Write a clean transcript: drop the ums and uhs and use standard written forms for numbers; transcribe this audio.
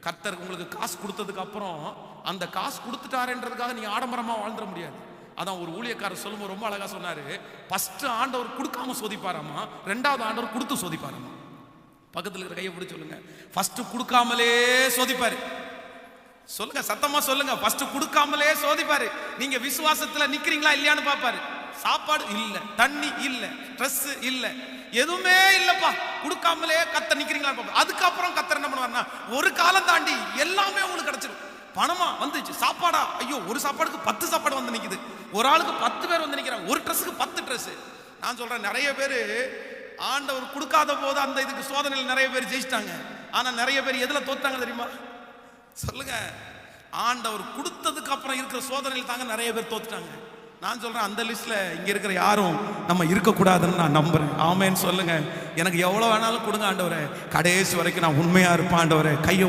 கர்த்தர் உங்களுக்கு காசு கொடுத்ததுக்கு அப்புறம் அந்த காசு கொடுத்துட்டாருன்றதுக்காக நீங்க ஆடம்பரமா வாழ்ந்துட முடியாது. அதான் ஒரு ஊழியக்காரர் சொல்லும்போது ரொம்ப அழகா சொன்னாரு. ஃபர்ஸ்ட் ஆண்டவர் கொடுக்காம சோதிப்பாராமா, ரெண்டாவது ஆண்டவர் கொடுத்து சோதிப்பாராமா. பக்கத்தில் இருக்கிற கையை பிடிச்சு சொல்லுங்க, ஃபர்ஸ்ட் கொடுக்காமலே சோதிப்பாரு. சொல்லுங்க, சத்தமா சொல்லுங்க, ஃபர்ஸ்ட் கொடுக்காமலே சோதிப்பாரு. நீங்க விசுவாசத்துல நிக்கிறீங்களா இல்லையான்னு பாப்பாரு. சாப்பாடு இல்ல, தண்ணி இல்ல, ட்ரெஸ் இல்ல, எதுவுமே இல்லப்பா, கொடுக்காமலே கத்த நிக்கிறீங்களா பாப்பாரு. அதுக்கப்புறம் கத்தர் என்ன பண்ணுவாருன்னா, ஒரு காலம் தாண்டி எல்லாமே உங்களுக்கு கிடைச்சிடும். பணமா வந்துச்சு, சாப்பாடா, ஐயோ ஒரு சாப்பாடுக்கு 10 சாப்பாடு வந்து நிக்குது, ஒரு ஆளுக்கு 10 பேர் வந்து நிக்கிறாங்க, ஒரு ட்ரெஸ்ஸுக்கு 10 ட்ரெஸ். நான் சொல்றேன், நிறைய பேர் ஆண்டவர் கொடுக்காத போது அந்த இதுக்கு சோதனையில் நிறைய பேர் ஜெயிச்சிட்டாங்க. ஆனா நிறைய பேர் எதுல தோத்தாங்க தெரியுமா? சொல்லுங்க, ஆண்டவர் கொடுத்ததுக்கு அப்புறம் இருக்கிற சோதனையில் தாங்க நிறைய பேர் தோத்துட்டாங்க. நான் சொல்றேன், அந்த லிஸ்ட்ல இங்க இருக்கிற யாரும் நம்ம இருக்கக்கூடாதுன்னு நான் நம்புறேன். ஆமேன்னு சொல்லுங்க. எனக்கு எவ்வளவு வேணாலும் கொடுங்க ஆண்டவரே, கடைசி வரைக்கும் நான் உண்மையா இருப்பேன் ஆண்டவரே. கையை